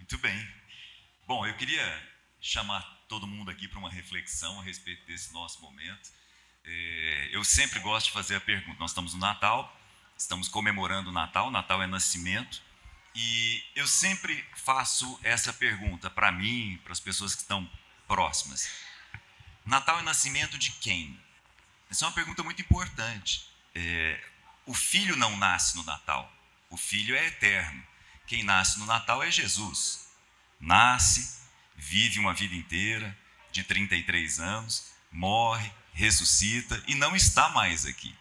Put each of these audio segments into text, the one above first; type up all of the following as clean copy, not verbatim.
Muito bem. Bom, eu queria chamar todo mundo aqui para uma reflexão a respeito desse nosso momento. Eu sempre gosto de fazer a pergunta. Nós estamos no Natal, estamos comemorando o Natal. Natal é nascimento. E eu sempre faço essa pergunta para mim, para as pessoas que estão próximas. Natal é nascimento de quem? Essa é uma pergunta muito importante. O filho não nasce no Natal. O filho é eterno. Quem nasce no Natal é Jesus. Nasce, vive uma vida inteira, de 33 anos, morre, ressuscita e não está mais aqui.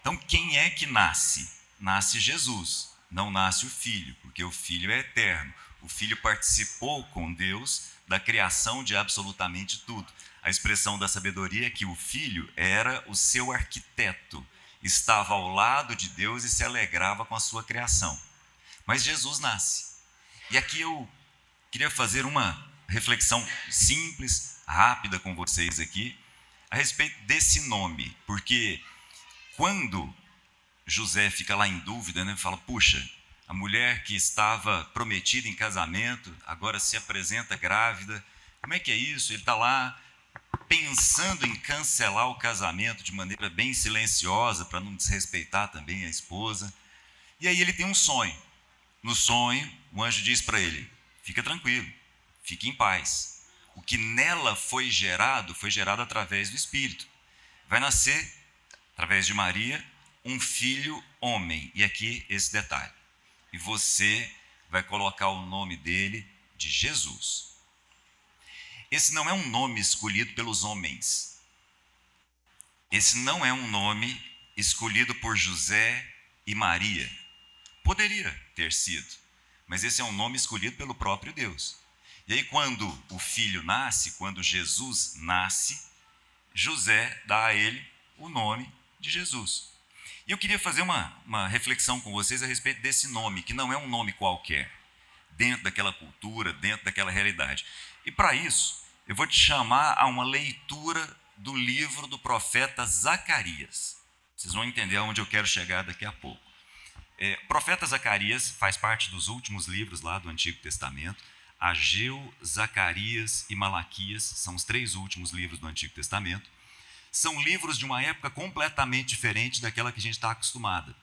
Então, quem é que nasce? Nasce Jesus, não nasce o Filho, porque o Filho é eterno. O Filho participou com Deus da criação de absolutamente tudo. A expressão da sabedoria é que o Filho era o seu arquiteto, estava ao lado de Deus e se alegrava com a sua criação. Mas Jesus nasce. E aqui eu queria fazer uma reflexão simples, rápida com vocês aqui, a respeito desse nome, porque quando José fica lá em dúvida, né, fala, puxa, a mulher que estava prometida em casamento, agora se apresenta grávida, como é que é isso? Ele está lá pensando em cancelar o casamento de maneira bem silenciosa, para não desrespeitar também a esposa, e aí ele tem um sonho. No sonho, o anjo diz para ele, fica tranquilo, fique em paz. O que nela foi gerado através do Espírito. Vai nascer, através de Maria, um filho homem. E aqui esse detalhe. E você vai colocar o nome dele de Jesus. Esse não é um nome escolhido pelos homens. Esse não é um nome escolhido por José e Maria. Poderia ter sido, mas esse é um nome escolhido pelo próprio Deus. E aí, quando o filho nasce, quando Jesus nasce, José dá a ele o nome de Jesus. E eu queria fazer uma reflexão com vocês a respeito desse nome, que não é um nome qualquer, dentro daquela cultura, dentro daquela realidade. E para isso, eu vou te chamar a uma leitura do livro do profeta Zacarias. Vocês vão entender aonde eu quero chegar daqui a pouco. O profeta Zacarias faz parte dos últimos livros lá do Antigo Testamento. Ageu, Zacarias e Malaquias são os 3 últimos livros do Antigo Testamento. São livros de uma época completamente diferente daquela que a gente está acostumada.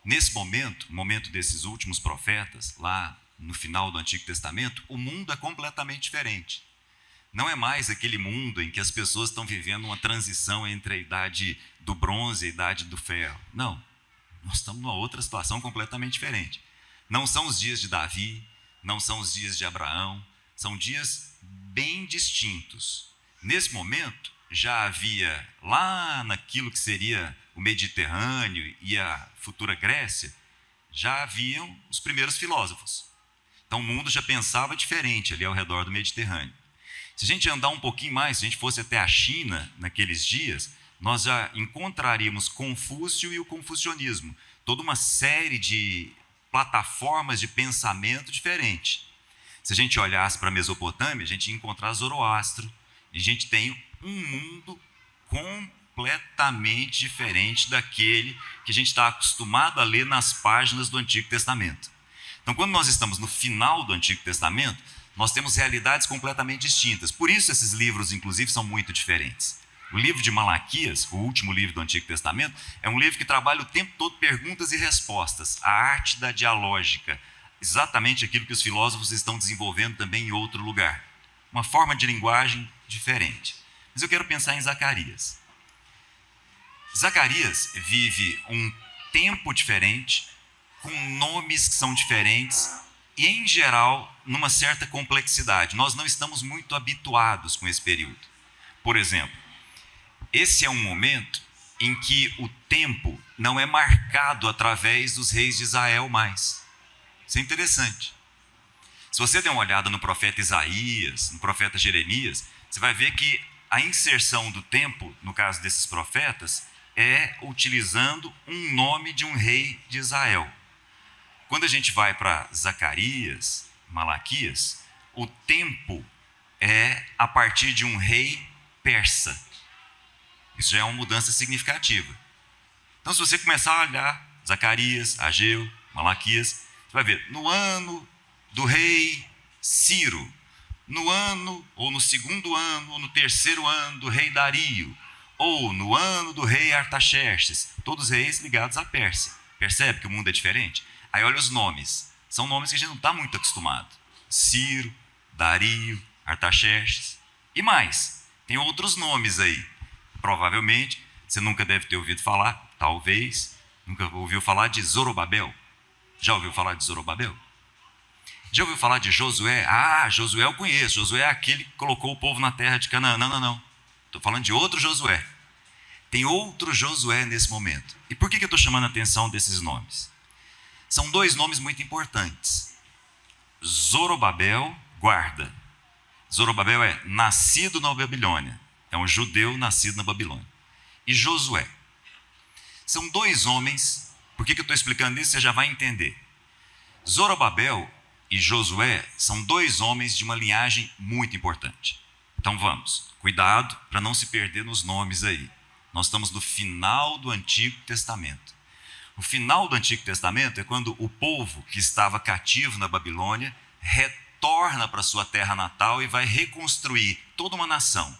Nesse momento desses últimos profetas, lá no final do Antigo Testamento, o mundo é completamente diferente. Não é mais aquele mundo em que as pessoas estão vivendo uma transição entre a idade do bronze e a idade do ferro. Não. Nós estamos numa outra situação completamente diferente. Não são os dias de Davi, não são os dias de Abraão, são dias bem distintos. Nesse momento, já havia lá naquilo que seria o Mediterrâneo e a futura Grécia, já haviam os primeiros filósofos. Então o mundo já pensava diferente ali ao redor do Mediterrâneo. Se a gente andar um pouquinho mais, se a gente fosse até a China naqueles dias, nós já encontraríamos Confúcio e o confucionismo, toda uma série de plataformas de pensamento diferente. Se a gente olhasse para a Mesopotâmia, a gente ia encontrar Zoroastro, e a gente tem um mundo completamente diferente daquele que a gente está acostumado a ler nas páginas do Antigo Testamento. Então, quando nós estamos no final do Antigo Testamento, nós temos realidades completamente distintas. Por isso, esses livros, inclusive, são muito diferentes. O livro de Malaquias, o último livro do Antigo Testamento, é um livro que trabalha o tempo todo perguntas e respostas, a arte da dialógica, exatamente aquilo que os filósofos estão desenvolvendo também em outro lugar. Uma forma de linguagem diferente. Mas eu quero pensar em Zacarias. Zacarias vive um tempo diferente, com nomes que são diferentes e, em geral, numa certa complexidade. Nós não estamos muito habituados com esse período. Por exemplo, esse é um momento em que o tempo não é marcado através dos reis de Israel mais. Isso é interessante. Se você der uma olhada no profeta Isaías, no profeta Jeremias, você vai ver que a inserção do tempo, no caso desses profetas, é utilizando um nome de um rei de Israel. Quando a gente vai para Zacarias, Malaquias, o tempo é a partir de um rei persa. Isso já é uma mudança significativa. Então, se você começar a olhar Zacarias, Ageu, Malaquias, você vai ver, no ano do rei Ciro, no ano, ou no segundo ano, ou no terceiro ano do rei Dario, ou no ano do rei Artaxerxes, todos reis ligados à Pérsia. Percebe que o mundo é diferente? Aí olha os nomes, são nomes que a gente não está muito acostumado. Ciro, Dario, Artaxerxes e mais, tem outros nomes aí. Provavelmente, você nunca deve ter ouvido falar, talvez, nunca ouviu falar de Zorobabel. Já ouviu falar de Zorobabel? Já ouviu falar de Josué? Ah, Josué eu conheço. Josué é aquele que colocou o povo na terra de Canaã. Não. Estou falando de outro Josué. Tem outro Josué nesse momento. E por que eu estou chamando a atenção desses nomes? São dois nomes muito importantes. Zorobabel, guarda. Zorobabel é nascido na Babilônia. É um judeu nascido na Babilônia. E Josué. São dois homens. Por que eu estou explicando isso? Você já vai entender. Zorobabel e Josué são dois homens de uma linhagem muito importante. Então vamos, cuidado para não se perder nos nomes aí. Nós estamos no final do Antigo Testamento. O final do Antigo Testamento é quando o povo que estava cativo na Babilônia retorna para sua terra natal e vai reconstruir toda uma nação.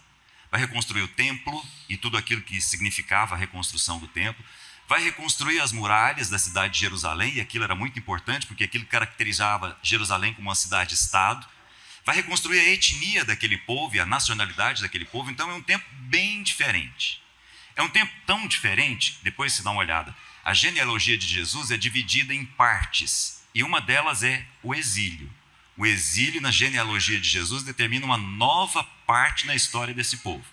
Vai reconstruir o templo e tudo aquilo que significava a reconstrução do templo. Vai reconstruir as muralhas da cidade de Jerusalém, e aquilo era muito importante, porque aquilo caracterizava Jerusalém como uma cidade-estado. Vai reconstruir a etnia daquele povo e a nacionalidade daquele povo. Então é um tempo bem diferente. É um tempo tão diferente, depois se dá uma olhada, a genealogia de Jesus é dividida em partes, e uma delas é o exílio. O exílio na genealogia de Jesus determina uma nova parte na história desse povo.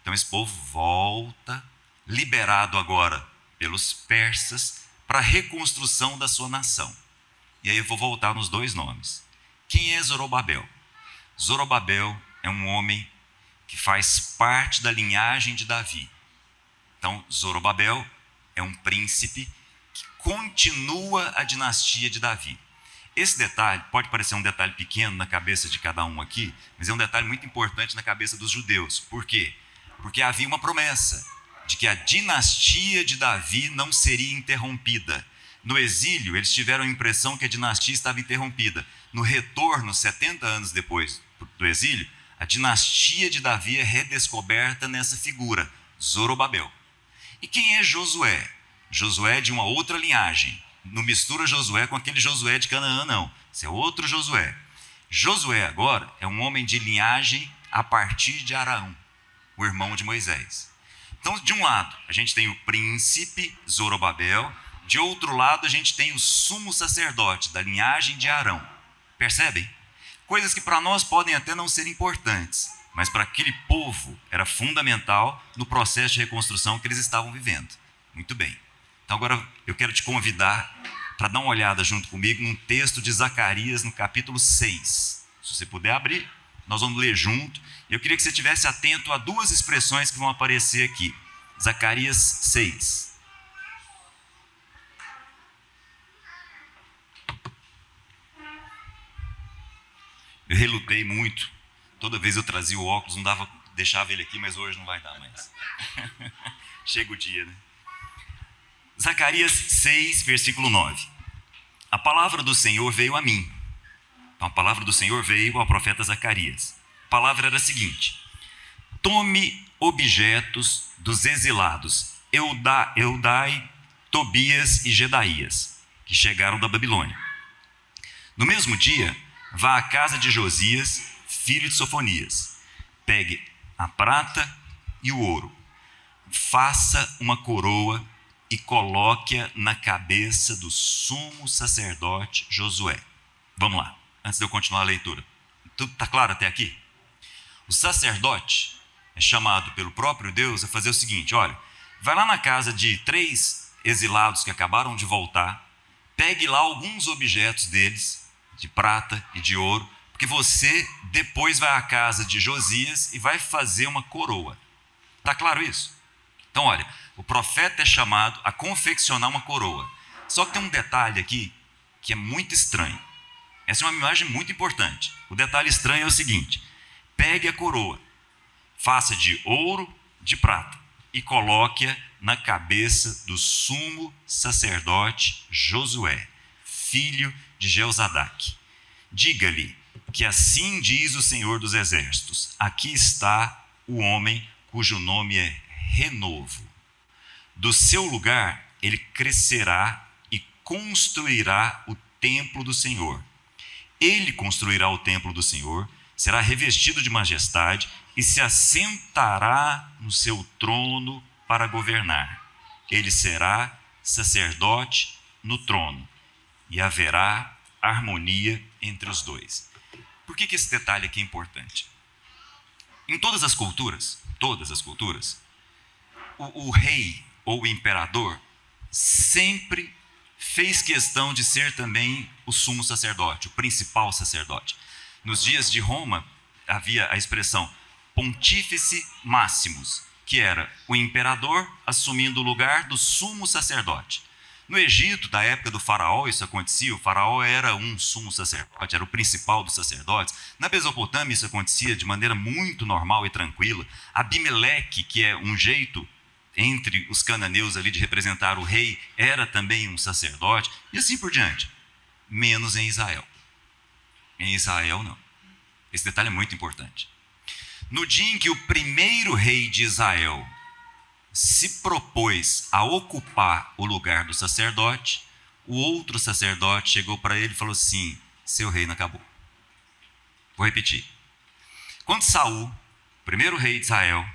Então esse povo volta, liberado agora pelos persas, para a reconstrução da sua nação. E aí eu vou voltar nos dois nomes. Quem é Zorobabel? Zorobabel é um homem que faz parte da linhagem de Davi. Então, Zorobabel é um príncipe que continua a dinastia de Davi. Esse detalhe pode parecer um detalhe pequeno na cabeça de cada um aqui, mas é um detalhe muito importante na cabeça dos judeus. Por quê? Porque havia uma promessa de que a dinastia de Davi não seria interrompida. No exílio, eles tiveram a impressão que a dinastia estava interrompida. No retorno, 70 anos depois do exílio, a dinastia de Davi é redescoberta nessa figura, Zorobabel. E quem é Josué? Josué é de uma outra linhagem. Não mistura Josué com aquele Josué de Canaã, não. Esse é outro Josué. Josué agora é um homem de linhagem a partir de Araão, o irmão de Moisés. Então, de um lado, a gente tem o príncipe Zorobabel. De outro lado, a gente tem o sumo sacerdote da linhagem de Arão. Percebem? Coisas que para nós podem até não ser importantes, mas para aquele povo era fundamental no processo de reconstrução que eles estavam vivendo. Muito bem. Então agora eu quero te convidar para dar uma olhada junto comigo num texto de Zacarias no capítulo 6. Se você puder abrir, nós vamos ler junto. Eu queria que você estivesse atento a duas expressões que vão aparecer aqui. Zacarias 6. Eu relutei muito. Toda vez eu trazia o óculos, não dava, deixava ele aqui, mas hoje não vai dar mais. Chega o dia, né? Zacarias 6, versículo 9. A palavra do Senhor veio a mim. Então, a palavra do Senhor veio ao profeta Zacarias. A palavra era a seguinte: tome objetos dos exilados Eudai, Tobias e Gedaías, que chegaram da Babilônia. No mesmo dia, vá à casa de Josias, filho de Sofonias. Pegue a prata e o ouro. Faça uma coroa e coloque-a na cabeça do sumo sacerdote Josué. Vamos lá, antes de eu continuar a leitura. Tudo está claro até aqui? O sacerdote é chamado pelo próprio Deus a fazer o seguinte: olha, vai lá na casa de 3 exilados que acabaram de voltar, pegue lá alguns objetos deles, de prata e de ouro, porque você depois vai à casa de Josias e vai fazer uma coroa. Está claro isso? Então, olha, o profeta é chamado a confeccionar uma coroa. Só que tem um detalhe aqui que é muito estranho. Essa é uma imagem muito importante. O detalhe estranho é o seguinte: pegue a coroa, faça de ouro, de prata, e coloque-a na cabeça do sumo sacerdote Josué, filho de Jeozadaque. Diga-lhe porque assim diz o Senhor dos Exércitos: aqui está o homem cujo nome é Renovo. Do seu lugar ele crescerá e construirá o templo do Senhor. Ele construirá o templo do Senhor, será revestido de majestade e se assentará no seu trono para governar. Ele será sacerdote no trono e haverá harmonia entre os dois. Por que esse detalhe aqui é importante? Em todas as culturas, o rei ou o imperador sempre fez questão de ser também o sumo sacerdote, o principal sacerdote. Nos dias de Roma, havia a expressão Pontífice Maximus, que era o imperador assumindo o lugar do sumo sacerdote. No Egito, da época do faraó, isso acontecia. O faraó era um sumo sacerdote, era o principal dos sacerdotes. Na Mesopotâmia, isso acontecia de maneira muito normal e tranquila. Abimeleque, que é um jeito entre os cananeus ali de representar o rei, era também um sacerdote, e assim por diante. Menos em Israel. Em Israel, não. Esse detalhe é muito importante. No dia em que o primeiro rei de Israel se propôs a ocupar o lugar do sacerdote, o outro sacerdote chegou para ele e falou assim: seu reino acabou. Vou repetir. Quando Saul, primeiro rei de Israel,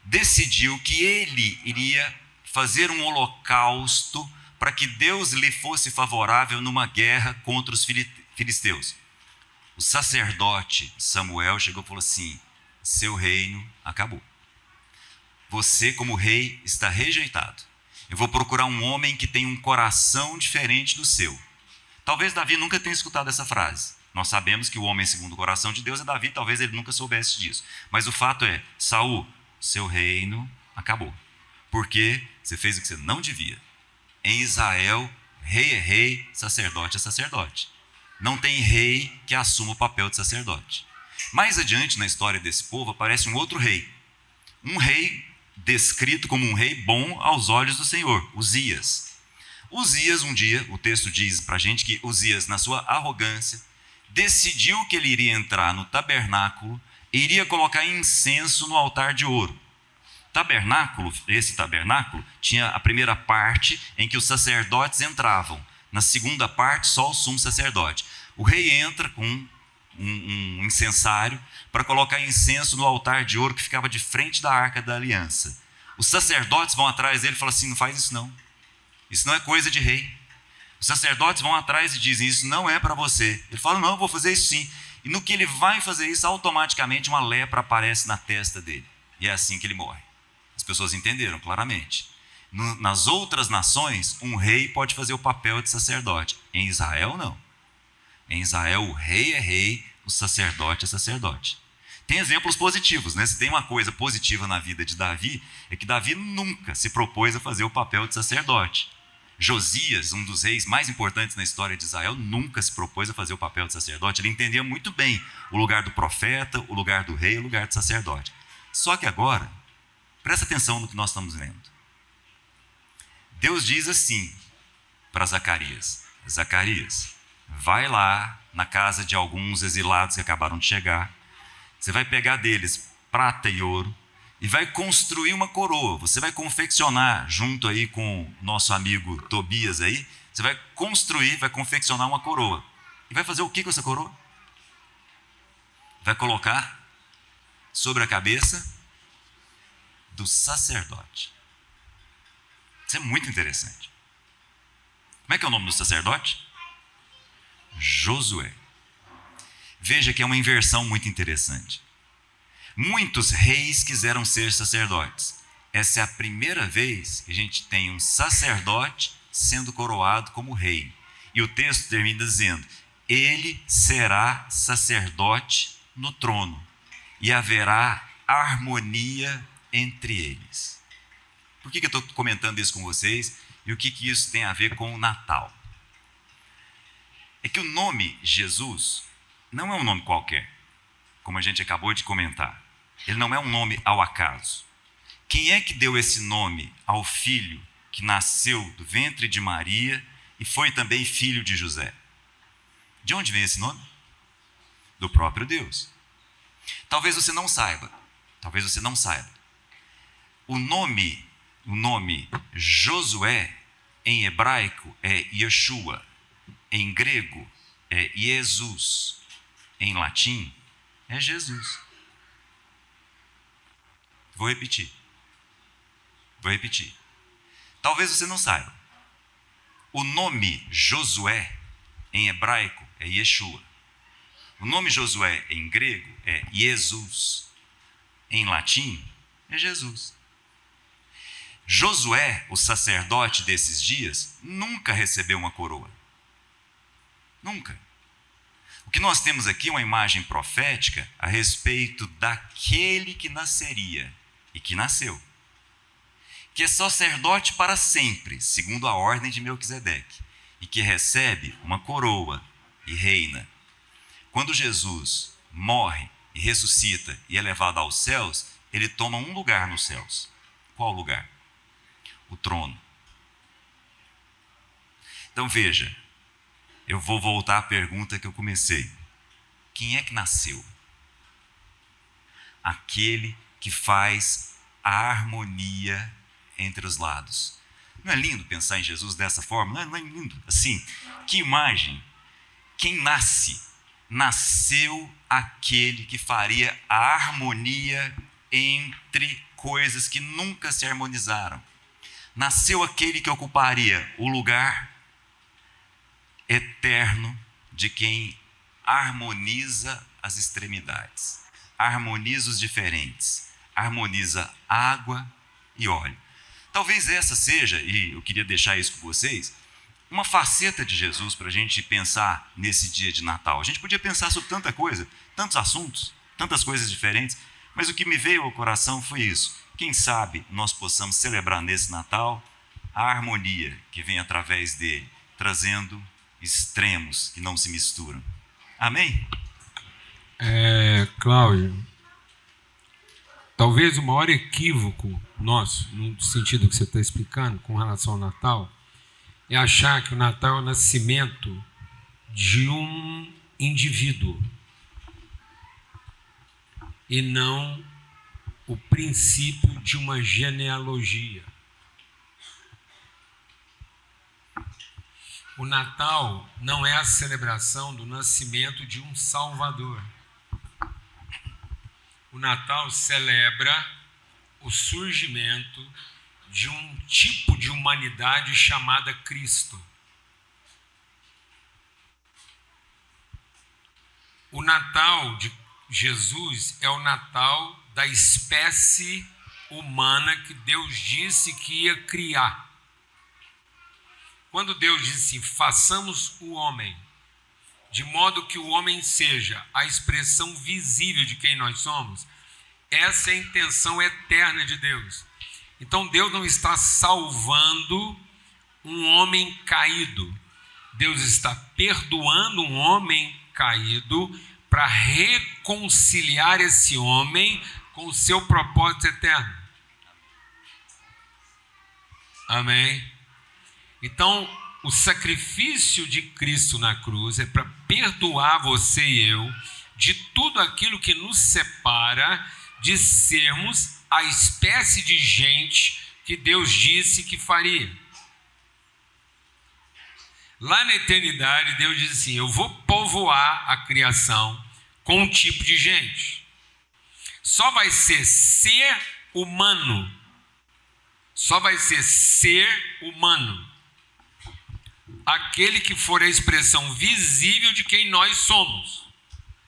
decidiu que ele iria fazer um holocausto para que Deus lhe fosse favorável numa guerra contra os filisteus, o sacerdote Samuel chegou e falou assim: seu reino acabou. Você, como rei, está rejeitado. Eu vou procurar um homem que tem um coração diferente do seu. Talvez Davi nunca tenha escutado essa frase. Nós sabemos que o homem segundo o coração de Deus é Davi, talvez ele nunca soubesse disso. Mas o fato é, Saul, seu reino acabou. Porque você fez o que você não devia. Em Israel, rei é rei, sacerdote é sacerdote. Não tem rei que assuma o papel de sacerdote. Mais adiante na história desse povo aparece um outro rei. Um rei descrito como um rei bom aos olhos do Senhor, Uzias. Uzias, um dia, o texto diz para a gente que Uzias, na sua arrogância, decidiu que ele iria entrar no tabernáculo e iria colocar incenso no altar de ouro. Esse tabernáculo tinha a primeira parte em que os sacerdotes entravam. Na segunda parte, só o sumo sacerdote. O rei entra com um incensário para colocar incenso no altar de ouro que ficava de frente da Arca da Aliança. Os sacerdotes vão atrás dele e falam assim: não faz isso não. Isso não é coisa de rei. Os sacerdotes vão atrás e dizem: isso não é para você. Ele fala: não, eu vou fazer isso sim. E no que ele vai fazer isso, automaticamente uma lepra aparece na testa dele. E é assim que ele morre. As pessoas entenderam claramente. Nas outras nações, um rei pode fazer o papel de sacerdote. Em Israel, não. Em Israel, o rei é rei, o sacerdote é sacerdote. Tem exemplos positivos, né? Se tem uma coisa positiva na vida de Davi, é que Davi nunca se propôs a fazer o papel de sacerdote. Josias, um dos reis mais importantes na história de Israel, nunca se propôs a fazer o papel de sacerdote. Ele entendia muito bem o lugar do profeta, o lugar do rei, o lugar do sacerdote. Só que agora, presta atenção no que nós estamos lendo. Deus diz assim para Zacarias: Zacarias, vai lá na casa de alguns exilados que acabaram de chegar. Você vai pegar deles prata e ouro e vai construir uma coroa. Você vai confeccionar, junto aí com o nosso amigo Tobias aí, você vai construir, vai confeccionar uma coroa. E vai fazer o que com essa coroa? Vai colocar sobre a cabeça do sacerdote. Isso é muito interessante. Como é que é o nome do sacerdote? Josué. Veja que é uma inversão muito interessante. Muitos reis quiseram ser sacerdotes. Essa é a primeira vez que a gente tem um sacerdote sendo coroado como rei. E o texto termina dizendo: ele será sacerdote no trono e haverá harmonia entre eles. Por que eu estou comentando isso com vocês e o que isso tem a ver com o Natal? É que o nome Jesus não é um nome qualquer, como a gente acabou de comentar. Ele não é um nome ao acaso. Quem é que deu esse nome ao filho que nasceu do ventre de Maria e foi também filho de José? De onde vem esse nome? do próprio Deus. Talvez você não saiba. O nome Josué em hebraico é Yeshua, em grego é Jesus, em latim é Jesus. Vou repetir. Talvez você não saiba. O nome Josué em hebraico é Yeshua. O nome Josué em grego é Jesus. Em latim é Jesus. Josué, o sacerdote desses dias, nunca recebeu uma coroa. Nunca. O que nós temos aqui é uma imagem profética a respeito daquele que nasceria e que nasceu, que é sacerdote para sempre, segundo a ordem de Melquisedeque, e que recebe uma coroa e reina. Quando Jesus morre e ressuscita e é levado aos céus, ele toma um lugar nos céus. Qual lugar? O trono. Então veja, eu vou voltar à pergunta que eu comecei. Quem é que nasceu? Aquele que faz a harmonia entre os lados. Não é lindo pensar em Jesus dessa forma? Não é lindo? Assim, que imagem. Quem nasce? Nasceu aquele que faria a harmonia entre coisas que nunca se harmonizaram. Nasceu aquele que ocuparia o lugar eterno de quem harmoniza as extremidades, harmoniza os diferentes, harmoniza água e óleo. Talvez essa seja, e eu queria deixar isso com vocês, uma faceta de Jesus para a gente pensar nesse dia de Natal. A gente podia pensar sobre tanta coisa, tantos assuntos, tantas coisas diferentes, mas o que me veio ao coração foi isso. Quem sabe nós possamos celebrar nesse Natal a harmonia que vem através dele, trazendo extremos que não se misturam. Amém? Cláudio, talvez o maior equívoco nosso, no sentido que você está explicando com relação ao Natal, é achar que o Natal é o nascimento de um indivíduo e não o princípio de uma genealogia. O Natal não é a celebração do nascimento de um Salvador. O Natal celebra o surgimento de um tipo de humanidade chamada Cristo. O Natal de Jesus é o Natal da espécie humana que Deus disse que ia criar. Quando Deus disse assim, façamos o homem, de modo que o homem seja a expressão visível de quem nós somos, essa é a intenção eterna de Deus. Então Deus não está salvando um homem caído. Deus está perdoando um homem caído para reconciliar esse homem com o seu propósito eterno. Amém? Então, o sacrifício de Cristo na cruz é para perdoar você e eu de tudo aquilo que nos separa de sermos a espécie de gente que Deus disse que faria. Lá na eternidade, Deus diz assim, eu vou povoar a criação com um tipo de gente. Só vai ser humano. Só vai ser ser humano. Aquele que for a expressão visível de quem nós somos.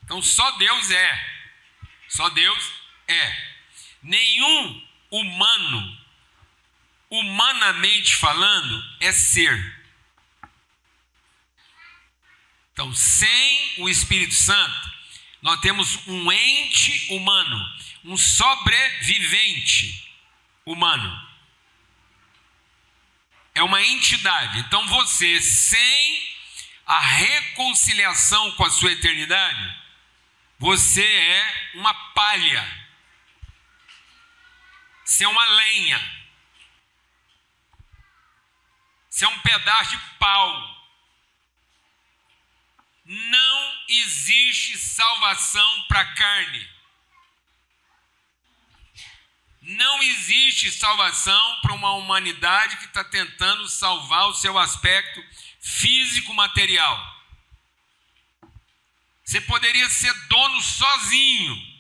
Então só Deus é. Só Deus é. Nenhum humano, humanamente falando, é ser. Então, sem o Espírito Santo, nós temos um ente humano, um sobrevivente humano. É uma entidade. Então você, sem a reconciliação com a sua eternidade, você é uma palha. Você é uma lenha. Você é um pedaço de pau. Não existe salvação para a carne. Não existe salvação para uma humanidade que está tentando salvar o seu aspecto físico, material. Você poderia ser dono sozinho.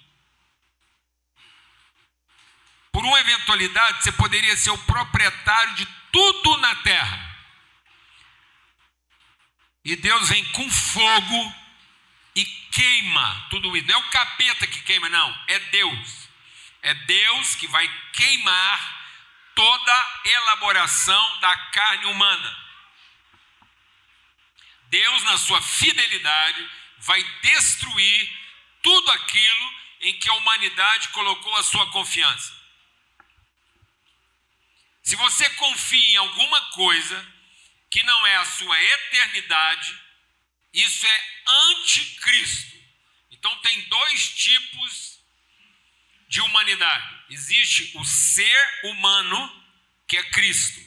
Por uma eventualidade, você poderia ser o proprietário de tudo na terra. E Deus vem com fogo e queima tudo isso. Não é o capeta que queima, não. É Deus. É Deus que vai queimar toda a elaboração da carne humana. Deus, na sua fidelidade, vai destruir tudo aquilo em que a humanidade colocou a sua confiança. Se você confia em alguma coisa que não é a sua eternidade, isso é anticristo. Então tem dois tipos de humanidade. Existe o ser humano, que é Cristo.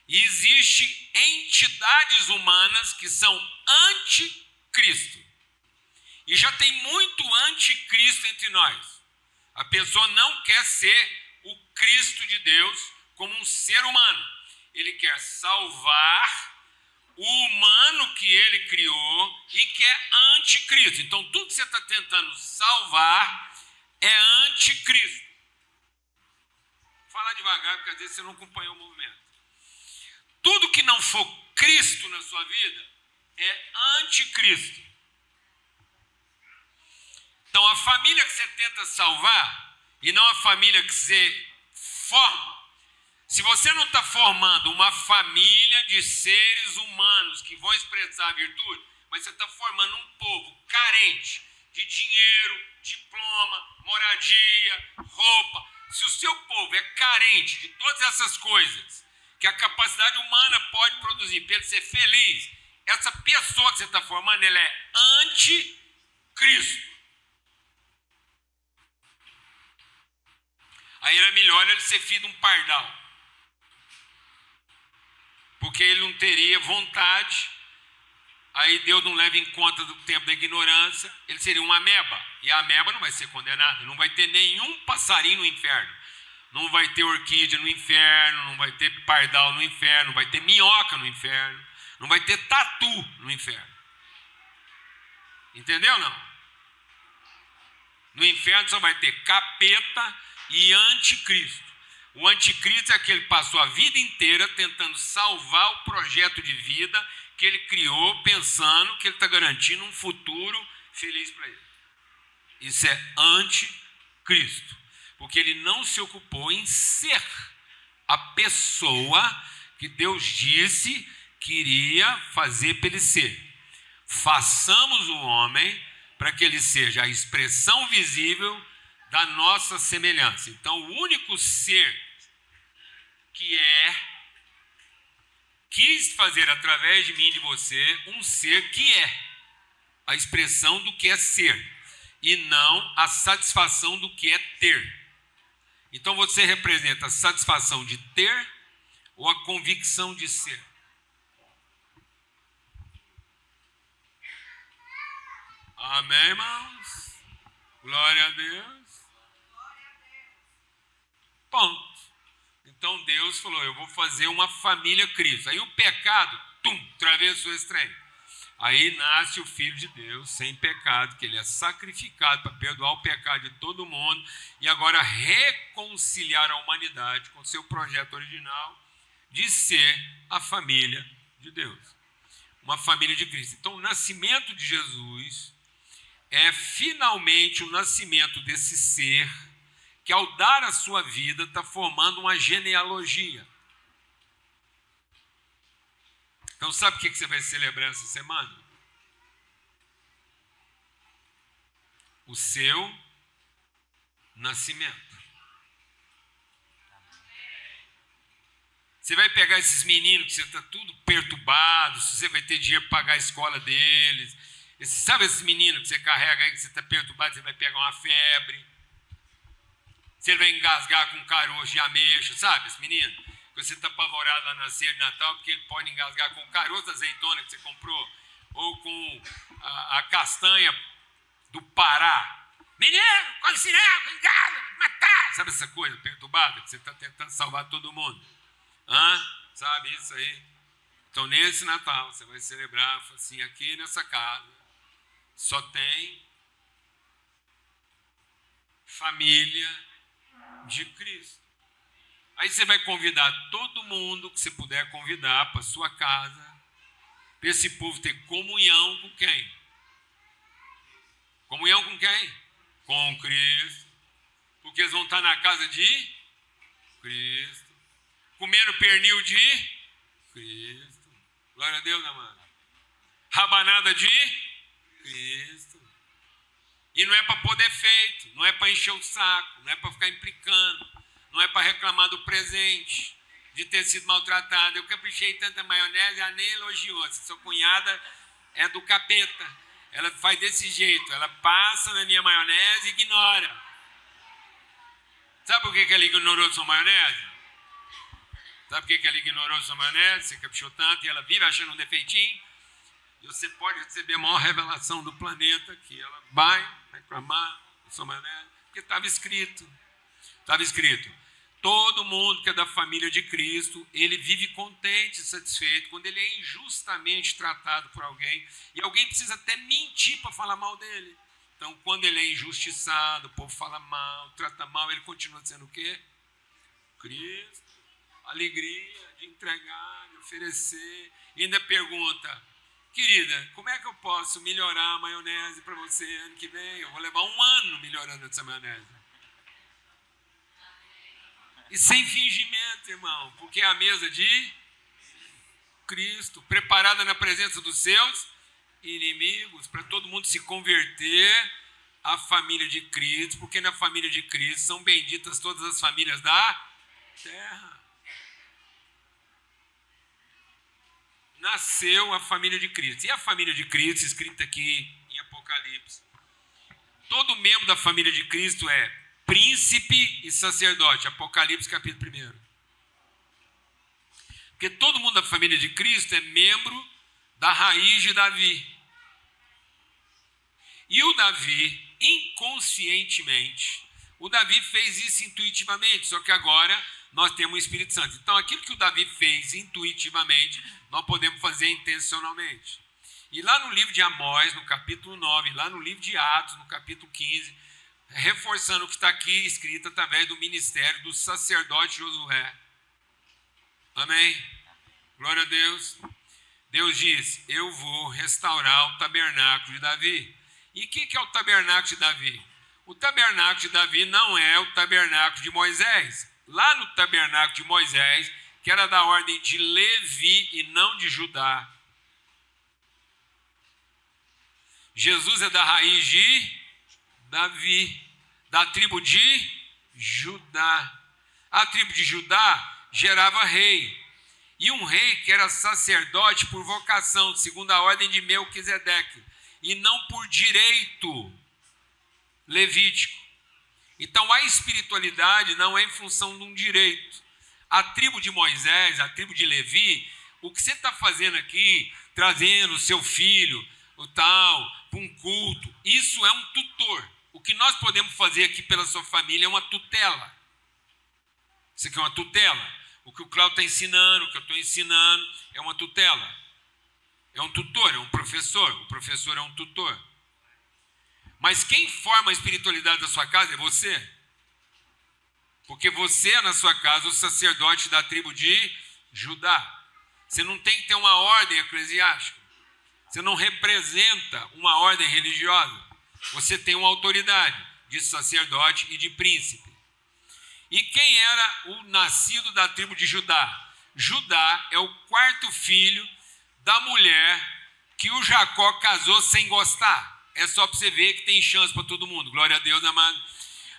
E existe entidades humanas que são anticristo. E já tem muito anticristo entre nós. A pessoa não quer ser o Cristo de Deus como um ser humano. Ele quer salvar o humano que ele criou e que é anticristo. Então tudo que você está tentando salvar é anticristo. Fala devagar, porque às vezes você não acompanhou o movimento. Tudo que não for Cristo na sua vida é anticristo. Então a família que você tenta salvar e não a família que você forma. Se você não está formando uma família de seres humanos que vão expressar a virtude, mas você está formando um povo carente de dinheiro, diploma, moradia, roupa. Se o seu povo é carente de todas essas coisas que a capacidade humana pode produzir para ele ser feliz, essa pessoa que você está formando, ela é anticristo. Aí era melhor ele ser filho de um pardal, porque ele não teria vontade. Aí Deus não leva em conta do tempo da ignorância, ele seria uma ameba, e a ameba não vai ser condenada, não vai ter nenhum passarinho no inferno, não vai ter orquídea no inferno, não vai ter pardal no inferno, não vai ter minhoca no inferno, não vai ter tatu no inferno. Entendeu não? No inferno só vai ter capeta e anticristo. O anticristo é aquele que passou a vida inteira tentando salvar o projeto de vida que ele criou, pensando que ele está garantindo um futuro feliz para ele. Isso é anticristo, porque ele não se ocupou em ser a pessoa que Deus disse que iria fazer para ele ser. Façamos o homem para que ele seja a expressão visível da nossa semelhança. Então, o único ser que quis fazer através de mim e de você um ser que é a expressão do que é ser e não a satisfação do que é ter. Então você representa a satisfação de ter ou a convicção de ser? Amém, irmãos? Glória a Deus. Ponto. Então Deus falou, eu vou fazer uma família Cristo. Aí o pecado, atravessou esse trem. Aí nasce o Filho de Deus, sem pecado, que ele é sacrificado para perdoar o pecado de todo mundo e agora reconciliar a humanidade com seu projeto original de ser a família de Deus. Uma família de Cristo. Então o nascimento de Jesus é finalmente o nascimento desse ser que ao dar a sua vida está formando uma genealogia. Então sabe o que você vai celebrar essa semana? O seu nascimento. Você vai pegar esses meninos que você está tudo perturbado, se você vai ter dinheiro para pagar a escola deles. Sabe esses meninos que você carrega aí, que você está perturbado, você vai pegar uma febre. Você vai engasgar com caroço de ameixa, sabe esse menino? Que você está apavorado lá na ceia de Natal, porque ele pode engasgar com caroço da azeitona que você comprou ou com a castanha do Pará. Menino, quando cinema, em casa, matar. Sabe essa coisa perturbada que você está tentando salvar todo mundo? Sabe isso aí? Então, nesse Natal, você vai celebrar assim, aqui nessa casa, só tem família de Cristo. Aí você vai convidar todo mundo que você puder convidar para sua casa, para esse povo ter comunhão com quem? Comunhão com quem? Com Cristo. Porque eles vão estar na casa de Cristo, comendo pernil de Cristo. Glória a Deus, amado. Rabanada de Cristo. E não é para pôr defeito, não é para encher o saco, não é para ficar implicando, não é para reclamar do presente, de ter sido maltratado. Eu caprichei tanta maionese, ela nem elogiou. Essa sua cunhada é do capeta. Ela faz desse jeito, ela passa na minha maionese e ignora. Sabe por que ela ignorou sua maionese? Sabe por que ela ignorou sua maionese? Você caprichou tanto e ela vive achando um defeitinho. E você pode receber a maior revelação do planeta, que ela vai reclamar da sua maionese, porque estava escrito. Estava escrito. Todo mundo que é da família de Cristo, ele vive contente, satisfeito, quando ele é injustamente tratado por alguém, e alguém precisa até mentir para falar mal dele. Então, quando ele é injustiçado, o povo fala mal, trata mal, ele continua sendo o quê? Cristo. Alegria de entregar, de oferecer. E ainda pergunta, querida, como é que eu posso melhorar a maionese para você ano que vem? Eu vou levar 1 ano melhorando essa maionese. E sem fingimento, irmão, porque é a mesa de Cristo, preparada na presença dos seus inimigos, para todo mundo se converter à família de Cristo, porque na família de Cristo são benditas todas as famílias da terra. Nasceu a família de Cristo. E a família de Cristo, escrita aqui em Apocalipse. Todo membro da família de Cristo é príncipe e sacerdote. Apocalipse capítulo 1. Porque todo mundo da família de Cristo é membro da raiz de Davi. E o Davi, inconscientemente, o Davi fez isso intuitivamente, só que agora nós temos o Espírito Santo. Então, aquilo que o Davi fez intuitivamente, nós podemos fazer intencionalmente. E lá no livro de Amós, no capítulo 9, lá no livro de Atos, no capítulo 15, reforçando o que está aqui escrito através do ministério do sacerdote Josué. Amém? Glória a Deus. Deus diz, eu vou restaurar o tabernáculo de Davi. E o que é o tabernáculo de Davi? O tabernáculo de Davi não é o tabernáculo de Moisés. Lá no tabernáculo de Moisés, que era da ordem de Levi e não de Judá. Jesus é da raiz de Davi, da tribo de Judá. A tribo de Judá gerava rei. E um rei que era sacerdote por vocação, segundo a ordem de Melquisedeque, e não por direito levítico. Então a espiritualidade não é em função de um direito. A tribo de Moisés, a tribo de Levi, o que você está fazendo aqui, trazendo o seu filho, o tal, para um culto, isso é um tutor. O que nós podemos fazer aqui pela sua família é uma tutela. Isso aqui é uma tutela. O que o Cláudio está ensinando, o que eu estou ensinando, é uma tutela. É um tutor, é um professor. O professor é um tutor. Mas quem forma a espiritualidade da sua casa é você. Porque você é na sua casa o sacerdote da tribo de Judá. Você não tem que ter uma ordem eclesiástica. Você não representa uma ordem religiosa. Você tem uma autoridade de sacerdote e de príncipe. E quem era o nascido da tribo de Judá? Judá é o 4º filho da mulher que o Jacó casou sem gostar. É só para você ver que tem chance para todo mundo. Glória a Deus, amado.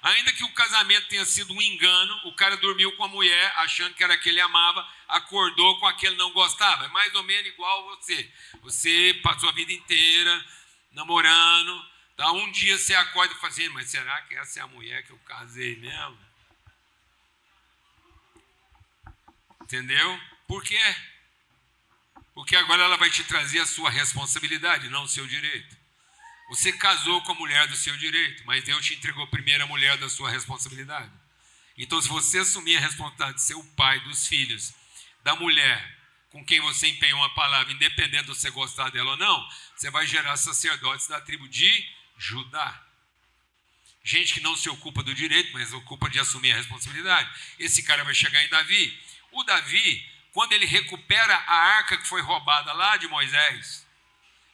Ainda que o casamento tenha sido um engano, o cara dormiu com a mulher achando que era que ele amava, acordou com a que ele não gostava. É mais ou menos igual você. Você passou a vida inteira namorando, tá? Um dia você acorda e fala assim, mas será que essa é a mulher que eu casei mesmo? Entendeu? Por quê? Porque agora ela vai te trazer a sua responsabilidade, não o seu direito. Você casou com a mulher do seu direito, mas Deus te entregou primeiro a mulher da sua responsabilidade. Então, se você assumir a responsabilidade de ser o pai dos filhos, da mulher com quem você empenhou uma palavra, independente de você gostar dela ou não, você vai gerar sacerdotes da tribo de Judá. Gente que não se ocupa do direito, mas ocupa de assumir a responsabilidade. Esse cara vai chegar em Davi. O Davi, quando ele recupera a arca que foi roubada lá de Moisés,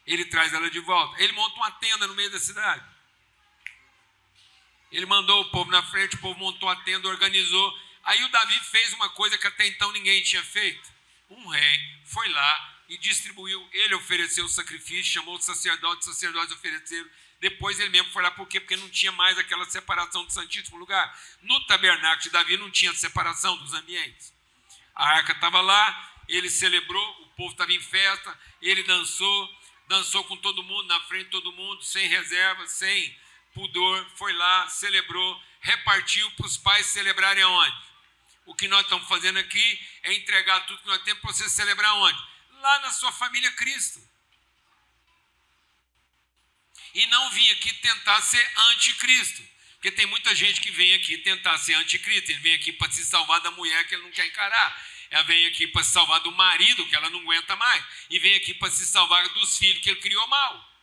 ele traz ela de volta. Ele monta uma tenda no meio da cidade. Ele mandou o povo na frente, o povo montou a tenda, organizou. Aí o Davi fez uma coisa que até então ninguém tinha feito. Um rei foi lá e distribuiu, ele ofereceu o sacrifício, chamou os sacerdotes ofereceram. Depois ele mesmo foi lá, por quê? Porque não tinha mais aquela separação do Santíssimo Lugar. No tabernáculo de Davi não tinha separação dos ambientes. A arca estava lá, ele celebrou, o povo estava em festa, ele dançou com todo mundo, na frente de todo mundo, sem reserva, sem pudor, foi lá, celebrou, repartiu para os pais celebrarem aonde? O que nós estamos fazendo aqui é entregar tudo que nós temos para você celebrar onde? Lá na sua família Cristo. E não vim aqui tentar ser anticristo. Porque tem muita gente que vem aqui tentar ser anticristo. Ele vem aqui para se salvar da mulher que ele não quer encarar. Ela vem aqui para se salvar do marido que ela não aguenta mais. E vem aqui para se salvar dos filhos que ele criou mal.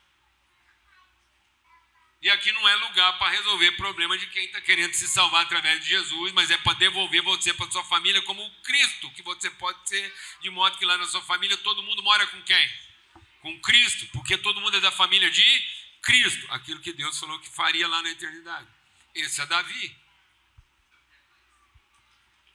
E aqui não é lugar para resolver problema de quem está querendo se salvar através de Jesus, mas é para devolver você para sua família como o Cristo que você pode ser, de modo que lá na sua família todo mundo mora com quem? Com Cristo, porque todo mundo é da família de Cristo, aquilo que Deus falou que faria lá na eternidade. Esse é Davi.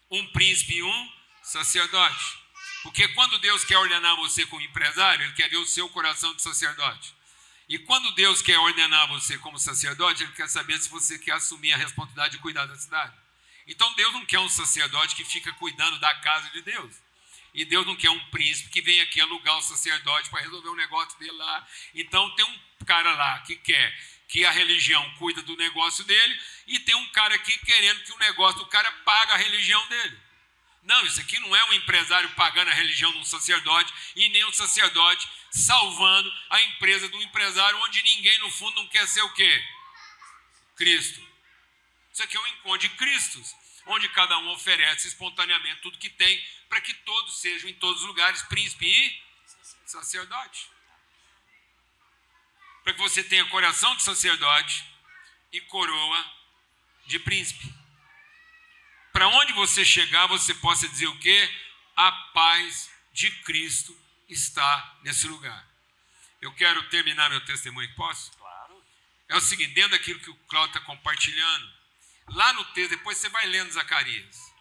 Um príncipe e um sacerdote. Porque quando Deus quer ordenar você como empresário, Ele quer ver o seu coração de sacerdote. E quando Deus quer ordenar você como sacerdote, Ele quer saber se você quer assumir a responsabilidade de cuidar da cidade. Então Deus não quer um sacerdote que fica cuidando da casa de Deus. E Deus não quer um príncipe que vem aqui alugar o sacerdote para resolver o negócio dele lá. Então tem um cara lá que quer que a religião cuida do negócio dele e tem um cara aqui querendo que o negócio do cara pague a religião dele. Não, isso aqui não é um empresário pagando a religião de um sacerdote e nem um sacerdote salvando a empresa do empresário, onde ninguém no fundo não quer ser o quê? Cristo. Isso aqui é um encontro de Cristos, onde cada um oferece espontaneamente tudo que tem para que todos sejam em todos os lugares príncipe e sacerdote. Para que você tenha coração de sacerdote e coroa de príncipe. Para onde você chegar, você possa dizer o quê? A paz de Cristo está nesse lugar. Eu quero terminar meu testemunho, posso? Claro. É o seguinte, dentro daquilo que o Cláudio está compartilhando, lá no texto, depois você vai lendo Zacarias.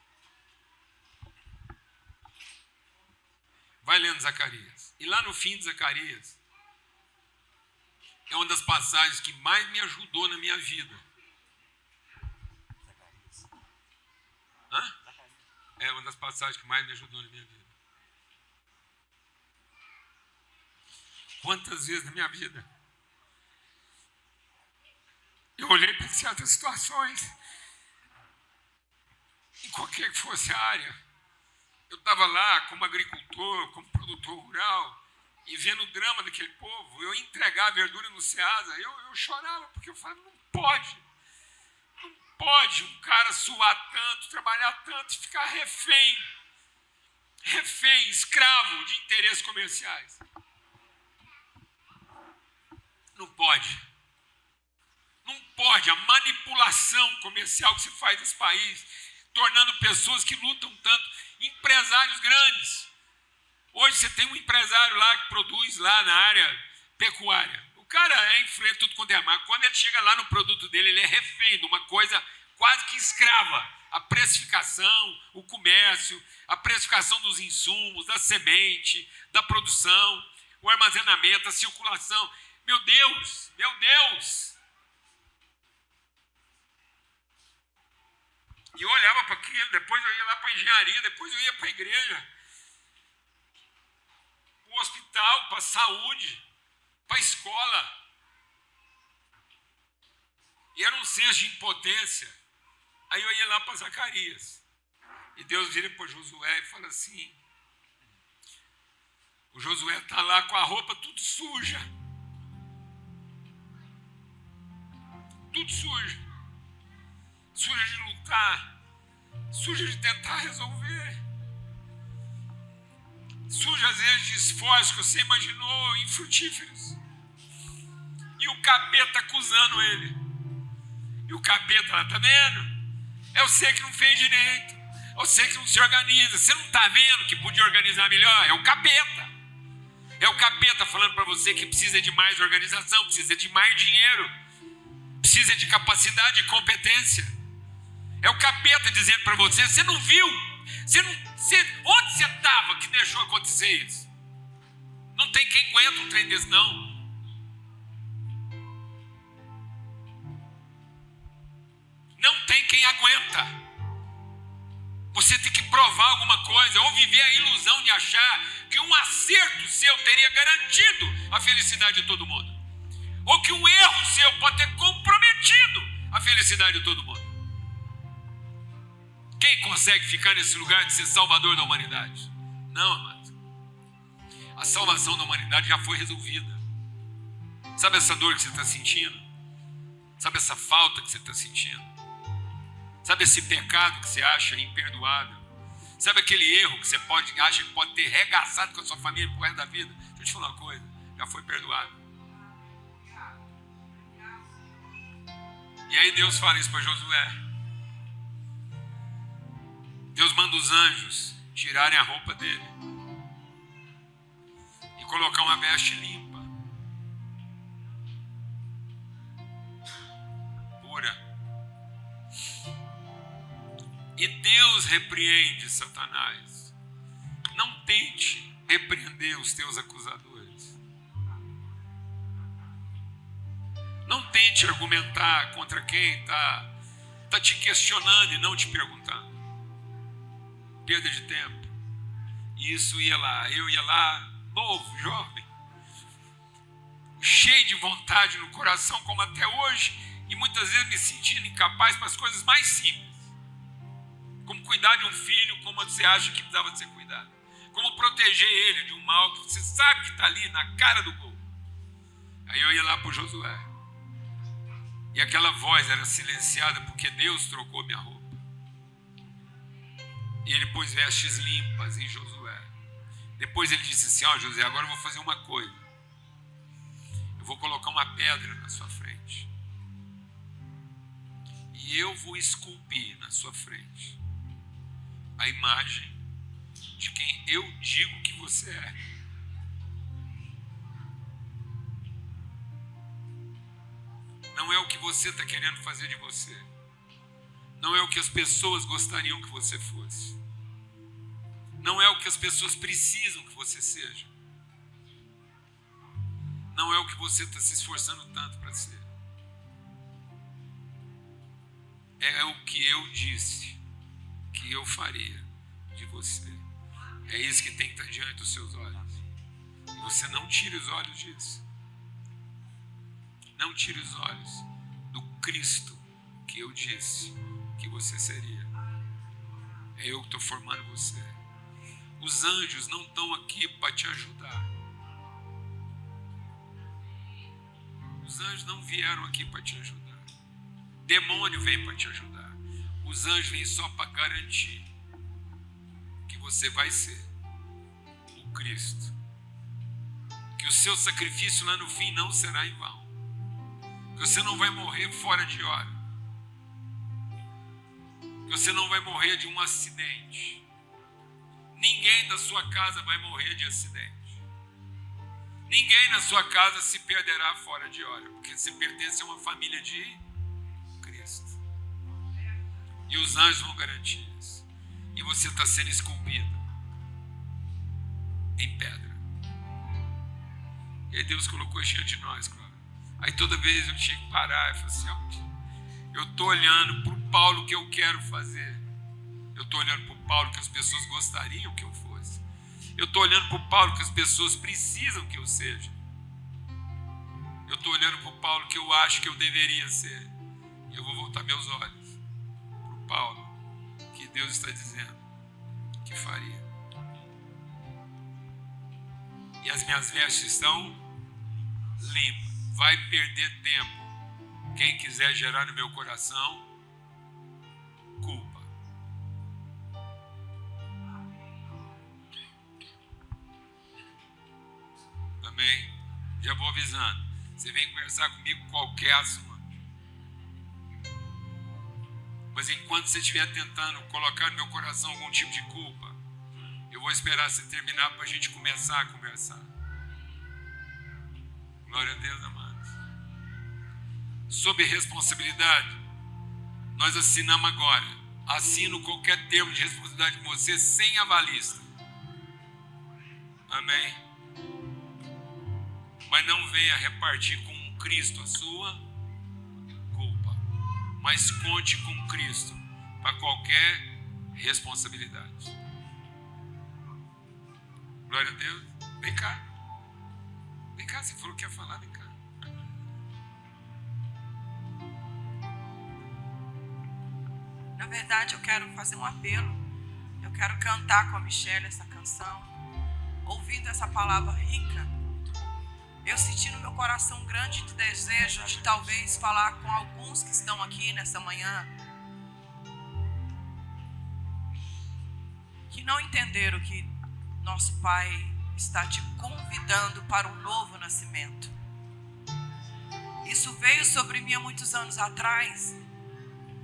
Vai lendo Zacarias. E lá no fim de Zacarias, é uma das passagens que mais me ajudou na minha vida. Hã? É uma das passagens que mais me ajudou na minha vida. Quantas vezes na minha vida eu olhei para certas situações, em qualquer que fosse a área, eu estava lá como agricultor, como produtor rural, e vendo o drama daquele povo, eu ia entregar a verdura no Ceasa, eu chorava, porque eu falava, não pode um cara suar tanto, trabalhar tanto e ficar refém, escravo de interesses comerciais. Não pode. Não pode. A manipulação comercial que se faz nesse país, tornando pessoas que lutam tanto, empresários grandes. Hoje você tem um empresário lá que produz lá na área pecuária. O cara é influente tudo quanto é marca. Quando ele chega lá no produto dele, ele é refém de uma coisa quase que escrava. A precificação, o comércio, a precificação dos insumos, da semente, da produção, o armazenamento, a circulação. Meu Deus, meu Deus! E eu olhava para aquilo, depois eu ia lá para a engenharia, depois eu ia para a igreja, para o hospital, para a saúde, para a escola. E era um senso de impotência. Aí eu ia lá para Zacarias. E Deus vira para Josué e fala assim, O Josué está lá com a roupa tudo suja. Tudo sujo. Suja de lutar. Suja de tentar resolver. Suja às vezes de esforços que você imaginou infrutíferos. E o capeta acusando ele. E o capeta lá, tá vendo? É você que não fez direito. É você que não se organiza. Você não está vendo que podia organizar melhor? É o capeta. É o capeta falando para você que precisa de mais organização, precisa de mais dinheiro, precisa de capacidade e competência. É o capeta dizendo para você, você não viu? Onde você estava que deixou acontecer isso? Não tem quem aguenta um trem desse, não. Não tem quem aguenta. Você tem que provar alguma coisa, ou viver a ilusão de achar que um acerto seu teria garantido a felicidade de todo mundo. Ou que um erro seu pode ter comprometido a felicidade de todo mundo. Quem consegue ficar nesse lugar de ser salvador da humanidade? Não, amado. A salvação da humanidade já foi resolvida. Sabe essa dor que você está sentindo? Sabe essa falta que você está sentindo? Sabe esse pecado que você acha imperdoável? Sabe aquele erro que você acha que pode ter regaçado com a sua família pro resto da vida? Deixa eu te falar uma coisa, já foi perdoado. E aí Deus fala isso para Josué. Deus manda os anjos tirarem a roupa dele e colocar uma veste limpa, pura. E Deus repreende Satanás. Não tente repreender os teus acusadores. Não tente argumentar contra quem está te questionando e não te perguntando. Perda de tempo. E isso ia lá, eu ia lá, novo, jovem, cheio de vontade no coração, como até hoje, e muitas vezes me sentindo incapaz para as coisas mais simples. Como cuidar de um filho como você acha que precisava ser cuidado. Como proteger ele de um mal que você sabe que está ali na cara do gol. Aí eu ia lá para o Josué. E aquela voz era silenciada porque Deus trocou minha roupa. E ele pôs vestes limpas em Josué. Depois ele disse assim, ó Josué, agora eu vou fazer uma coisa. Eu vou colocar uma pedra na sua frente. E eu vou esculpir na sua frente a imagem de quem eu digo que você é. Não é o que você está querendo fazer de você. Não é o que as pessoas gostariam que você fosse. Não é o que as pessoas precisam que você seja. Não é o que você está se esforçando tanto para ser. É o que eu disse que eu faria de você. É isso que tem que estar diante dos seus olhos. E você não tire os olhos disso. Não tire os olhos do Cristo que eu disse que você seria. É eu que estou formando você. Os anjos não estão aqui para te ajudar. Os anjos não vieram aqui para te ajudar. Demônio veio para te ajudar. Os anjos vêm só para garantir que você vai ser o Cristo. Que o seu sacrifício lá no fim não será em vão. Que você não vai morrer fora de hora. Que você não vai morrer de um acidente. Ninguém da sua casa vai morrer de acidente. Ninguém na sua casa se perderá fora de hora, porque você pertence a uma família de Cristo. E os anjos vão garantir isso. E você está sendo esculpido em pedra. E aí Deus colocou diante de nós, claro. Aí toda vez eu tinha que parar e falar assim, ó, eu estou olhando para o Paulo que eu quero fazer. Eu estou olhando para o Paulo que as pessoas gostariam que eu fosse. Eu estou olhando para o Paulo que as pessoas precisam que eu seja. Eu estou olhando para o Paulo que eu acho que eu deveria ser. E eu vou voltar meus olhos para o Paulo que Deus está dizendo que faria. e as minhas vestes estão limpas. Vai perder tempo quem quiser gerar no meu coração culpa. Amém? Já vou avisando. Você vem conversar comigo qualquer assunto. Mas enquanto você estiver tentando colocar no meu coração algum tipo de culpa, eu vou esperar você terminar para a gente começar a conversar. Glória a Deus, amados. Sob responsabilidade, nós assinamos agora. Assino qualquer termo de responsabilidade com você sem avalista. Amém? Mas não venha repartir com Cristo a sua culpa. Mas conte com Cristo para qualquer responsabilidade. Glória a Deus. Vem cá. Vem cá, você falou que ia falar, vem cá. Na verdade, eu quero fazer um apelo. Eu quero cantar com a Michelle essa canção. Ouvindo essa palavra rica, eu senti no meu coração um grande desejo de talvez falar com alguns que estão aqui nessa manhã, que não entenderam que nosso Pai está te convidando para um novo nascimento. Isso veio sobre mim há muitos anos atrás.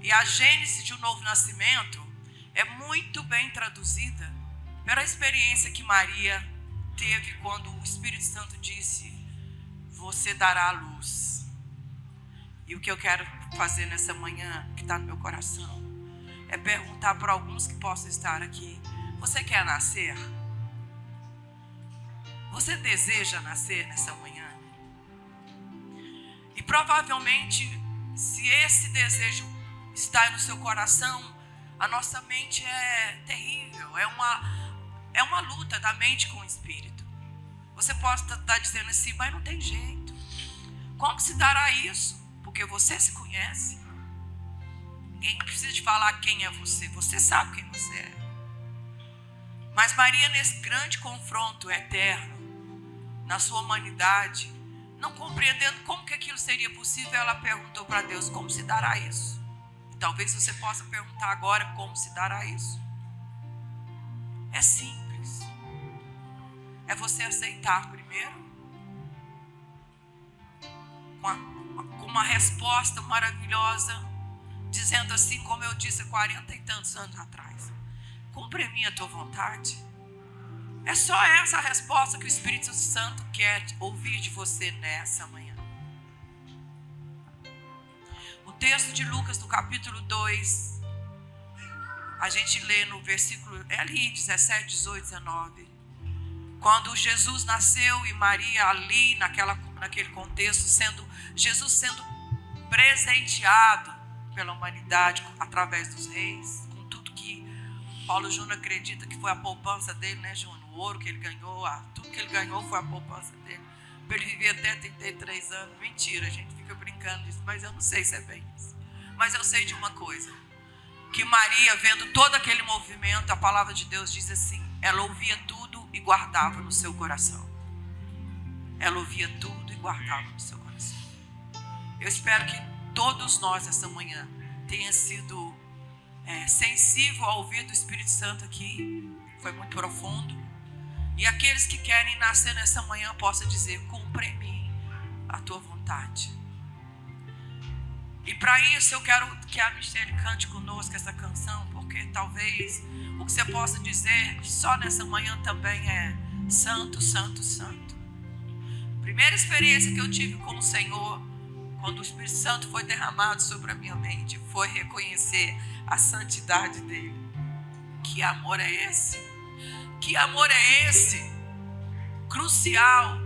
E a gênese de um novo nascimento é muito bem traduzida pela experiência que Maria teve quando o Espírito Santo disse: você dará a luz. E o que eu quero fazer nessa manhã, que está no meu coração, é perguntar para alguns que possam estar aqui: você quer nascer? Você deseja nascer nessa manhã? E provavelmente, se esse desejo está no seu coração, a nossa mente é terrível, é uma luta da mente com o Espírito. Você pode estar dizendo assim: mas não tem jeito. Como se dará isso? Porque você se conhece. Ninguém precisa de falar quem é você. Você sabe quem você é. Mas Maria, nesse grande confronto eterno, na sua humanidade, não compreendendo como que aquilo seria possível, ela perguntou para Deus: como se dará isso? E talvez você possa perguntar agora: como se dará isso? É simples. É você aceitar primeiro, com uma resposta maravilhosa, dizendo assim, como eu disse há 40 e tantos anos atrás: cumpre a minha tua vontade. É só essa a resposta que o Espírito Santo quer ouvir de você nessa manhã. O texto de Lucas, no capítulo 2, a gente lê no versículo, é ali, 17, 18, 19. Quando Jesus nasceu e Maria ali, naquele contexto, Jesus sendo presenteado pela humanidade através dos reis, com tudo que Paulo Júnior acredita que foi a poupança dele, né, Júnior? O ouro que ele ganhou, tudo que ele ganhou foi a poupança dele. Para ele viver até 33 anos. Mentira, a gente fica brincando disso, mas eu não sei se é bem isso. Mas eu sei de uma coisa: que Maria, vendo todo aquele movimento, a palavra de Deus diz assim: ela ouvia tudo e guardava no seu coração. Ela ouvia tudo e guardava no seu coração. Eu espero que todos nós essa manhã tenham sido sensível ao ouvir do Espírito Santo aqui. Foi muito profundo. E aqueles que querem nascer nessa manhã possam dizer: cumpre em mim a tua vontade. E para isso eu quero que a Michelle cante conosco essa canção, porque talvez o que você possa dizer só nessa manhã também é: santo, santo, santo. Primeira experiência que eu tive com o Senhor, quando o Espírito Santo foi derramado sobre a minha mente, foi reconhecer a santidade dele. Que amor é esse? Que amor é esse? Crucial.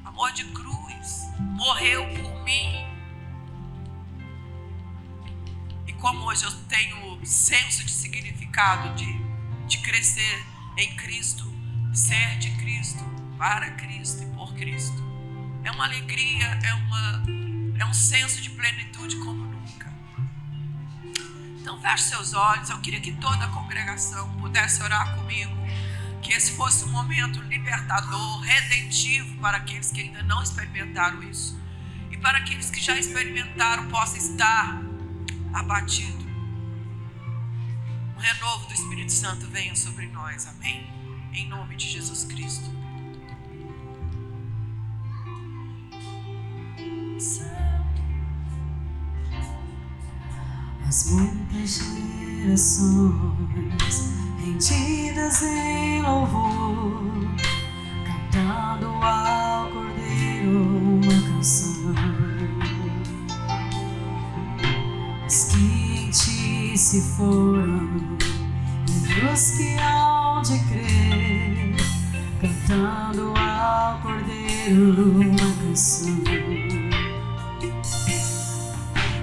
Amor de cruz. Morreu por mim. E como hoje eu tenho senso de significado de crescer em Cristo, ser de Cristo, para Cristo e por Cristo, é uma alegria, é um senso de plenitude como nunca. Então feche seus olhos. Eu queria que toda a congregação pudesse orar comigo, que Que esse fosse um momento libertador, redentivo para aqueles que ainda não experimentaram isso. E para aqueles que já experimentaram, possa estar abatido. Um renovo do Espírito Santo venha sobre nós, amém? Em nome de Jesus Cristo. As muitas gerações rendidas em louvor, cantando ao Cordeiro uma canção. Os que em ti se foram e os que hão de crer, cantando ao Cordeiro uma canção.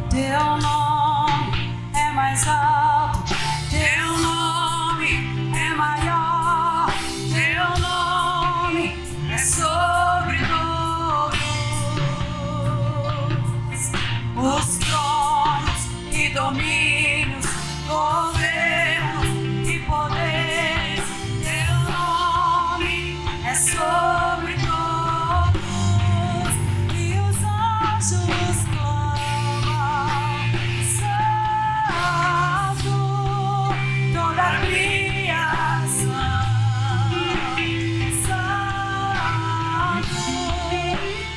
Teu nome é mais alto, teu nome é maior, teu nome é sobre todos. Os tronos e domínios, governos e poderes, teu nome é sobre todos. E os anjos toda a criação, Santo,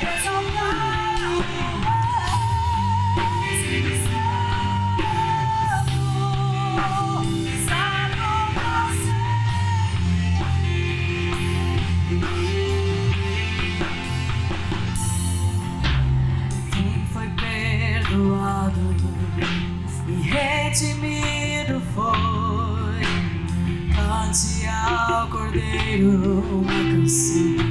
exaltado és, Santo, quem foi perdoado e redimido foi, cante ao Cordeiro uma canção.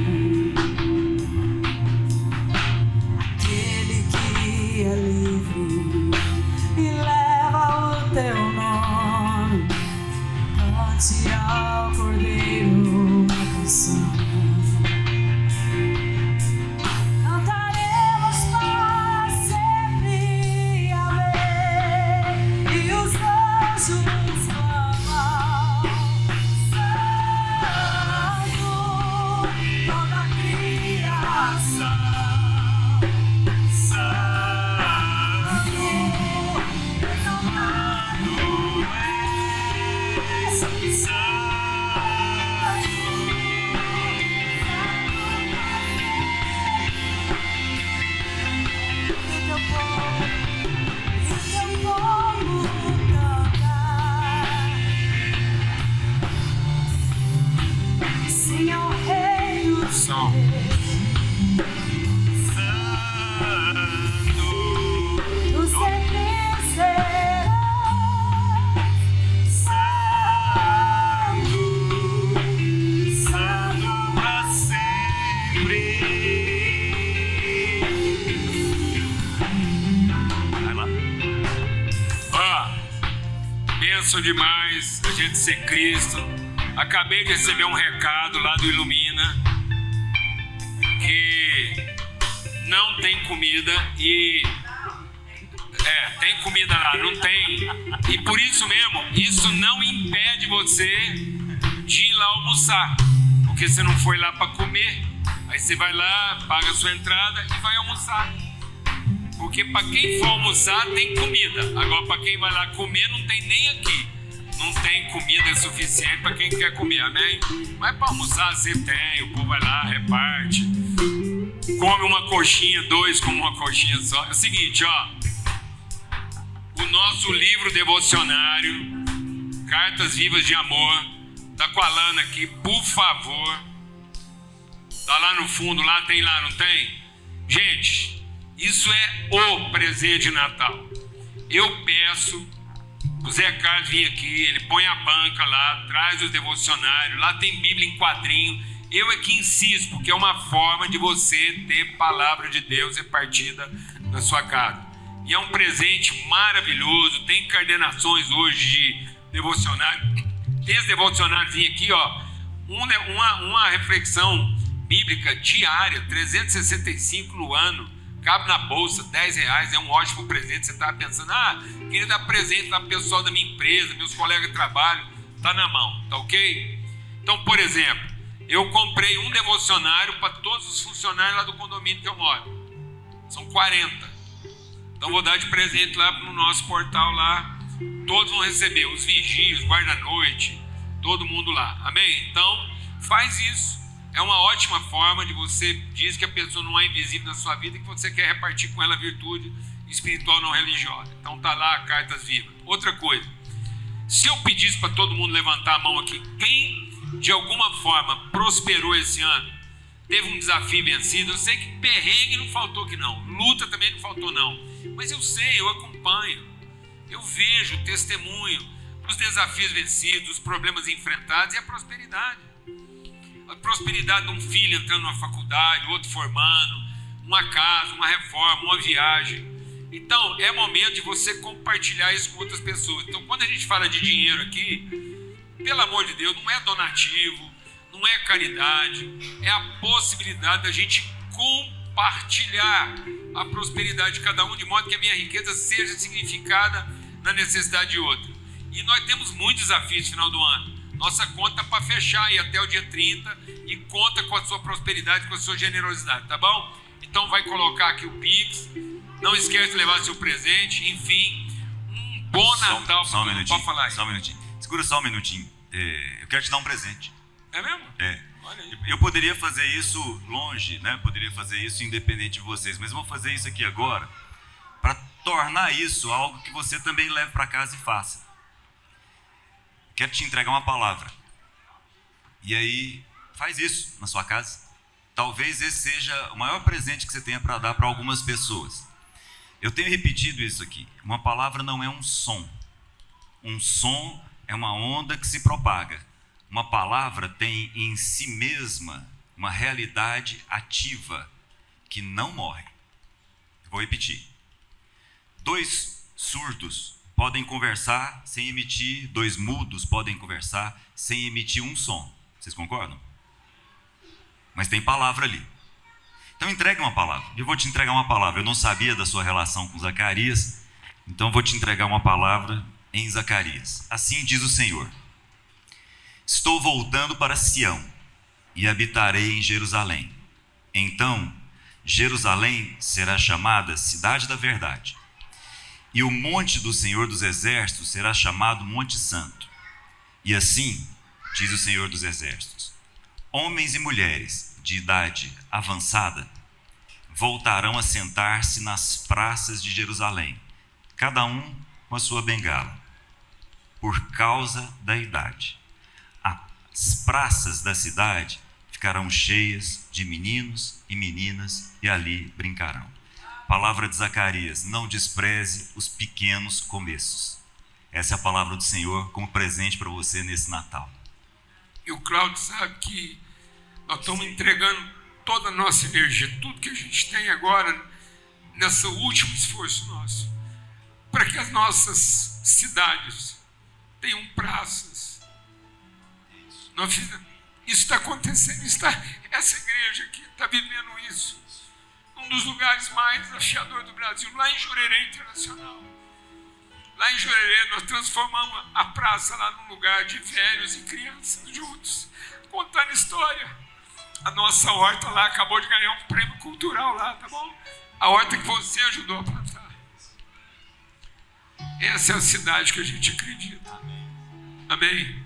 Aquele que é livre e leva o teu nome, cante ao Cordeiro uma canção. Cantaremos para sempre, amém. E os anjos clamam, Santo, toda a criação, Santo, exaltado és, sim ao Rei dos Som. dos servirás, Santo pra sempre. Vai lá. Ó, benção demais a gente ser Cristo. Acabei de receber um recado lá do Ilumina que não tem comida e tem comida lá, não tem. E por isso mesmo, isso não impede você de ir lá almoçar, porque você não foi lá para comer. Aí você vai lá, paga a sua entrada e vai almoçar. Porque para quem for almoçar tem comida. Agora para quem vai lá comer não tem nem aqui. Não tem comida suficiente para quem quer comer, amém? Mas para almoçar você tem, o povo vai lá, reparte. Come uma coxinha, dois come uma coxinha só. É o seguinte, ó. O nosso livro devocionário, Cartas Vivas de Amor, tá com a Lana aqui, por favor. Tá lá no fundo, lá tem lá, não tem? Gente, isso é o presente de Natal. Eu peço o Zé Carlos vir aqui, ele põe a banca lá, traz os devocionários, lá tem Bíblia em quadrinho. Eu é que insisto, porque é uma forma de você ter palavra de Deus repartida na sua casa. E é um presente maravilhoso, tem coordenações hoje de devocionário. Tem esse devocionário aqui, ó, uma reflexão bíblica diária, 365 no ano. Cabe na bolsa, R$10, é um ótimo presente. Você estava pensando, queria dar presente para o pessoal da minha empresa, meus colegas de trabalho, tá na mão, tá ok? Então, por exemplo, eu comprei um devocionário para todos os funcionários lá do condomínio que eu moro. São 40. Então vou dar de presente lá no nosso portal lá. Todos vão receber, os vigias, guarda-noite, todo mundo lá. Amém? Então, faz isso. É uma ótima forma de você dizer que a pessoa não é invisível na sua vida e que você quer repartir com ela virtude espiritual não religiosa. Então tá lá, cartas vivas. Outra coisa, se eu pedisse para todo mundo levantar a mão aqui, quem de alguma forma prosperou esse ano, teve um desafio vencido, eu sei que perrengue não faltou que não, luta também não faltou não, mas eu sei, eu acompanho, eu vejo, testemunho os desafios vencidos, os problemas enfrentados e a prosperidade de um filho entrando na faculdade, outro formando, uma casa, uma reforma, uma viagem. Então é momento de você compartilhar isso com outras pessoas. Então quando a gente fala de dinheiro aqui, pelo amor de Deus, não é donativo, não é caridade, é a possibilidade da gente compartilhar a prosperidade de cada um, de modo que a minha riqueza seja significada na necessidade de outro. E nós temos muitos desafios no final do ano. Nossa conta para fechar aí até o dia 30 e conta com a sua prosperidade, com a sua generosidade, tá bom? Então vai colocar aqui o Pix, não esquece de levar seu presente, enfim, um bom Natal. Só um minutinho, pode falar aí. só um minutinho. Segura só um minutinho. Eu quero te dar um presente. É mesmo? É. Olha aí. Eu poderia fazer isso longe, né? Poderia fazer isso independente de vocês, mas eu vou fazer isso aqui agora para tornar isso algo que você também leve para casa e faça. Quero te entregar uma palavra. E aí, faz isso na sua casa. Talvez esse seja o maior presente que você tenha para dar para algumas pessoas. Eu tenho repetido isso aqui. Uma palavra não é um som. Um som é uma onda que se propaga. Uma palavra tem em si mesma uma realidade ativa que não morre. Vou repetir. 2 surdos podem conversar sem emitir, 2 mudos podem conversar sem emitir um som. Vocês concordam? Mas tem palavra ali. Então entregue uma palavra. Eu vou te entregar uma palavra. Eu não sabia da sua relação com Zacarias, então eu vou te entregar uma palavra em Zacarias. Assim diz o Senhor: estou voltando para Sião e habitarei em Jerusalém. Então Jerusalém será chamada Cidade da Verdade, e o monte do Senhor dos Exércitos será chamado Monte Santo. E assim diz o Senhor dos Exércitos: homens e mulheres de idade avançada voltarão a sentar-se nas praças de Jerusalém, cada um com a sua bengala, por causa da idade. As praças da cidade ficarão cheias de meninos e meninas e ali brincarão. Palavra de Zacarias: não despreze os pequenos começos. Essa é a palavra do Senhor como presente para você nesse Natal. E o Cláudio sabe que nós estamos entregando toda a nossa energia, tudo que a gente tem agora, nesse último esforço nosso, para que as nossas cidades tenham praças. Isso está acontecendo, essa igreja aqui está vivendo isso. Um dos lugares mais desafiadores do Brasil, lá em Jurerê Internacional. Lá em Jurerê nós transformamos a praça lá num lugar de velhos e crianças juntos, contando história. A nossa horta lá acabou de ganhar um prêmio cultural lá, tá bom? A horta que você ajudou a plantar. Essa é a cidade que a gente acredita. Amém?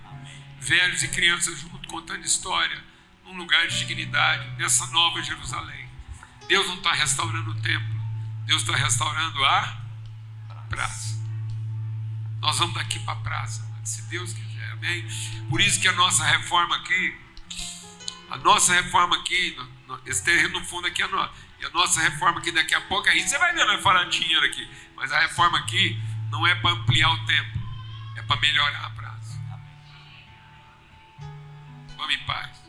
Velhos e crianças juntos, contando história, num lugar de dignidade, nessa nova Jerusalém. Deus não está restaurando o templo, Deus está restaurando a praça. Nós vamos daqui para a praça, se Deus quiser, amém? Por isso que a nossa reforma aqui, esse terreno no fundo aqui é nosso. E a nossa reforma aqui daqui a pouco, aí você vai ver nós falar de dinheiro aqui, mas a reforma aqui não é para ampliar o templo, é para melhorar a praça. Vamos em paz.